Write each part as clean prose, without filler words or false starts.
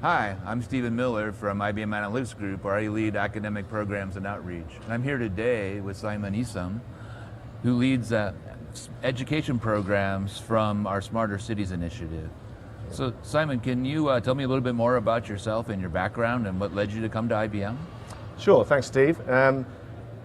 Hi, I'm Stephen Miller from IBM Analytics Group, where I lead academic programs and outreach. And I'm here today with Simon Eassom, who leads education programs from our Smarter Cities initiative. So Simon, can you tell me a little bit more about yourself and your background and what led you to come to IBM? Sure, thanks Steve.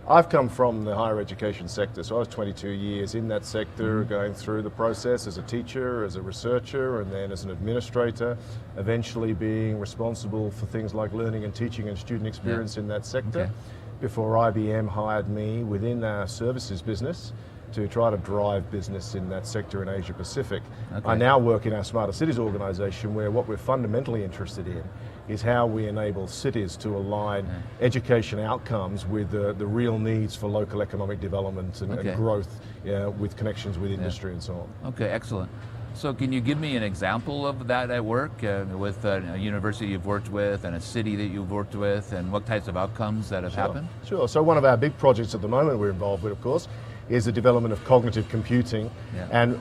I've come from the higher education sector, so I was 22 years in that sector, going through the process as a teacher, as a researcher, and then as an administrator, eventually being responsible for things like learning and teaching and student experience in that sector, before IBM hired me within our services business to try to drive business in that sector in Asia Pacific. I now work in our Smarter Cities organization, where what we're fundamentally interested in is how we enable cities to align education outcomes with the real needs for local economic development and growth, with connections with industry and so on. Okay, excellent. So can you give me an example of that at work with a university you've worked with and a city that you've worked with, and what types of outcomes that have happened? Sure, so one of our big projects at the moment we're involved with, of course, is the development of cognitive computing, and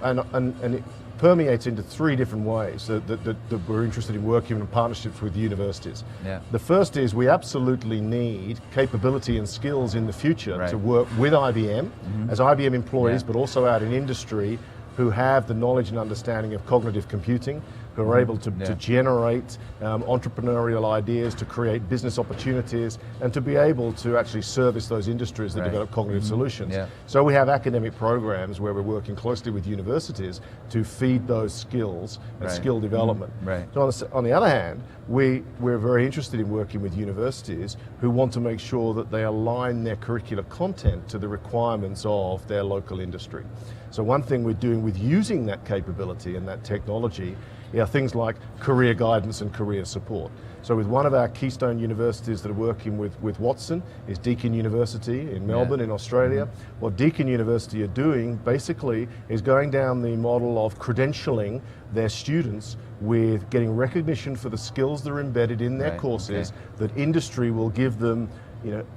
it permeates into three different ways that we're interested in working in partnerships with universities. The first is we absolutely need capability and skills in the future to work with IBM, as IBM employees, but also out in industry, who have the knowledge and understanding of cognitive computing, who are able to generate entrepreneurial ideas, to create business opportunities, and to be able to actually service those industries that develop cognitive solutions. So we have academic programs where we're working closely with universities to feed those skills and skill development. So on the other hand, we're very interested in working with universities who want to make sure that they align their curricular content to the requirements of their local industry. So one thing we're doing with using that capability and that technology are things like career guidance and career support. So with one of our keystone universities that are working with Watson is Deakin University in Melbourne in Australia. What Deakin University are doing basically is going down the model of credentialing their students with getting recognition for the skills that are embedded in their courses that industry will give them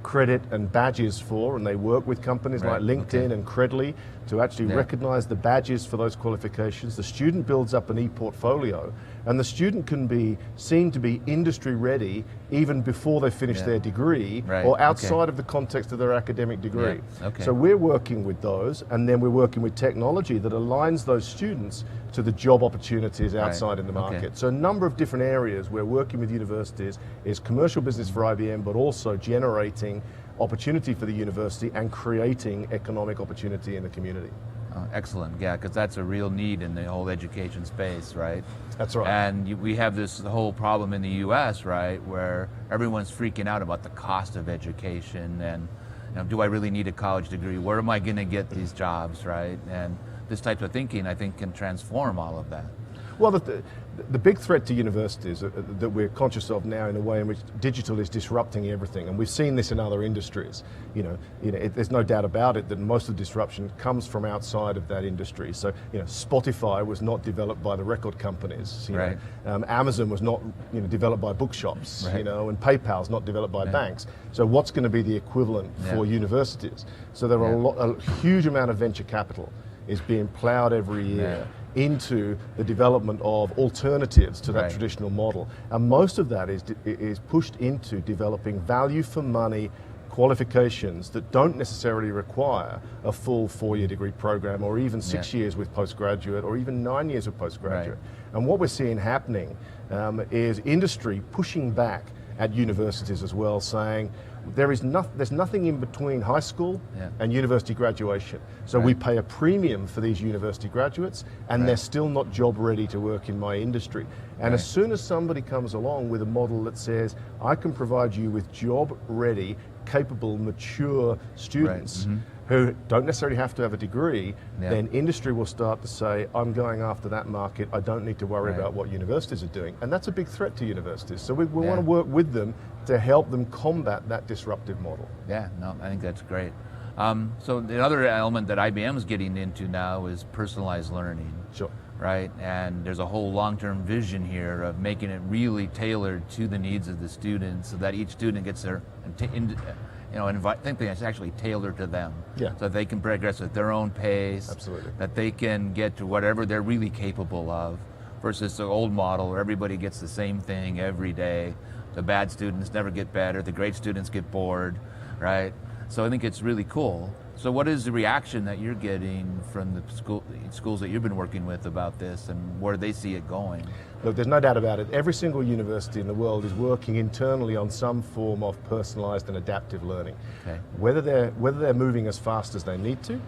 credit and badges for, and they work with companies like LinkedIn and Credly to actually recognize the badges for those qualifications. The student builds up an e-portfolio, and the student can be seen to be industry ready even before they finish their degree or outside of the context of their academic degree. So we're working with those, and then we're working with technology that aligns those students to the job opportunities outside in the market. So a number of different areas we're working with universities is commercial business for IBM, but also generating opportunity for the university and creating economic opportunity in the community. Excellent, because that's a real need in the whole education space, right? That's right. And we have this whole problem in the US, right, where everyone's freaking out about the cost of education and do I really need a college degree? Where am I going to get these jobs, right? And this type of thinking, I think, can transform all of that. Well, the big threat to universities that we're conscious of now, in a way in which digital is disrupting everything, and we've seen this in other industries. There's no doubt about it that most of the disruption comes from outside of that industry. So, Spotify was not developed by the record companies. Amazon was not developed by bookshops. And PayPal's not developed by banks. So, what's going to be the equivalent for universities? So, there are a huge amount of venture capital is being plowed every year into the development of alternatives to that traditional model. And most of that is pushed into developing value for money qualifications that don't necessarily require a full 4-year degree program, or even 6 years with postgraduate, or even 9 years of postgraduate. And what we're seeing happening is industry pushing back at universities as well, saying there's nothing in between high school and university graduation. So we pay a premium for these university graduates, and they're still not job ready to work in my industry. And as soon as somebody comes along with a model that says, I can provide you with job ready, capable, mature students who don't necessarily have to have a degree, then industry will start to say, I'm going after that market, I don't need to worry about what universities are doing. And that's a big threat to universities. So we want to work with them to help them combat that disruptive model. I think that's great. So the other element that IBM is getting into now is personalized learning. Right, and there's a whole long-term vision here of making it really tailored to the needs of the students, so that each student gets their, think it's actually tailored to them, so that they can progress at their own pace, that they can get to whatever they're really capable of versus the old model where everybody gets the same thing every day. The bad students never get better, the great students get bored, right? So I think it's really cool. So what is the reaction that you're getting from the schools that you've been working with about this, and where they see it going? Look, there's no doubt about it. Every single university in the world is working internally on some form of personalized and adaptive learning. Okay. Whether they're moving as fast as they need to,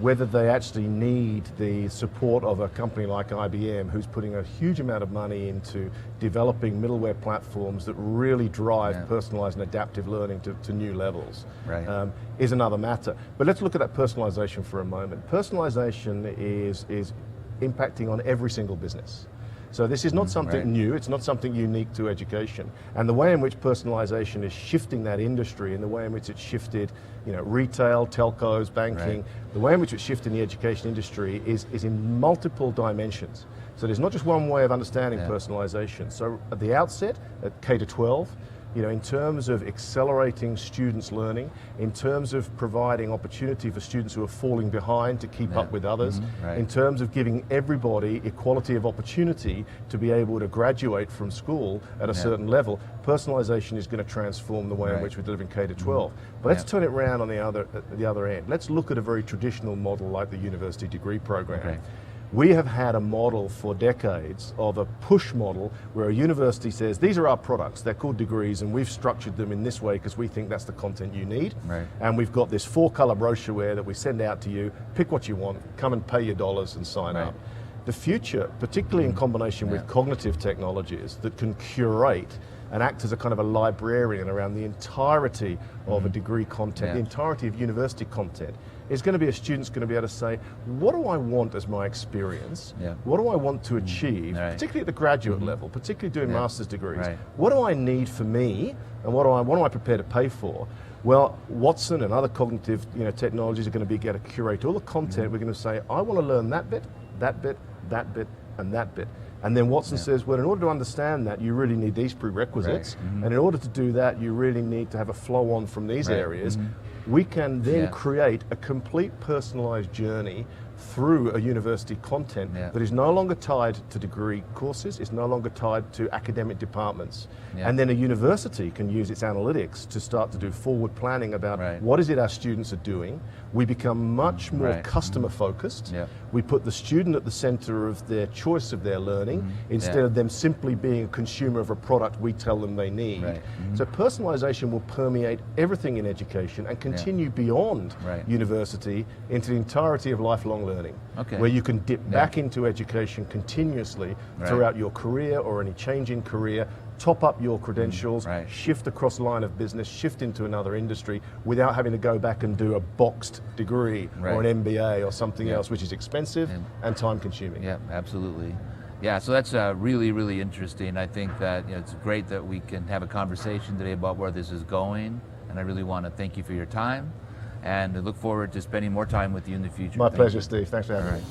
whether they actually need the support of a company like IBM, who's putting a huge amount of money into developing middleware platforms that really drive personalized and adaptive learning to new levels, right. Is another matter. But let's look at that personalization for a moment. Personalization is impacting on every single business. So this is not something new, it's not something unique to education. And the way in which personalization is shifting that industry, and the way in which it's shifted, retail, telcos, banking, the way in which it's shifted in the education industry is in multiple dimensions. So there's not just one way of understanding personalization. So at the outset, at K-12, in terms of accelerating students' learning, in terms of providing opportunity for students who are falling behind to keep up with others, in terms of giving everybody equality of opportunity to be able to graduate from school at a certain level, personalization is going to transform the way in which we're delivering K-12. But let's turn it around on the other end. Let's look at a very traditional model like the university degree program. We have had a model for decades of a push model where a university says, these are our products, they're called degrees, and we've structured them in this way because we think that's the content you need. And we've got this 4-color brochureware that we send out to you, pick what you want, come and pay your dollars and sign up. The future, particularly in combination with cognitive technologies that can curate and act as a kind of a librarian around the entirety of a degree content, the entirety of university content, is going to be a student's going to be able to say, what do I want as my experience? What do I want to achieve, particularly at the graduate level, particularly doing master's degrees? What do I need for me, and what am I prepared to pay for? Well, Watson and other cognitive technologies are going to be able to curate all the content. We're going to say, I want to learn that bit, that bit, that bit, and that bit. And then Watson says, well, in order to understand that, you really need these prerequisites. And in order to do that, you really need to have a flow on from these areas. We can then create a complete personalized journey through a university content that is no longer tied to degree courses, is no longer tied to academic departments. And then a university can use its analytics to start to do forward planning about what is it our students are doing. We become much more customer focused. We put the student at the center of their choice of their learning instead of them simply being a consumer of a product we tell them they need. So personalization will permeate everything in education and continue beyond university into the entirety of lifelong learning, where you can dip back into education continuously throughout your career or any change in career, top up your credentials, shift across line of business, shift into another industry without having to go back and do a boxed degree or an MBA or something else, which is expensive and time consuming. Yeah, absolutely. Yeah, so that's really, really interesting. I think that it's great that we can have a conversation today about where this is going, and I really want to thank you for your time, and I look forward to spending more time with you in the future. My pleasure, Steve. Thanks for having me.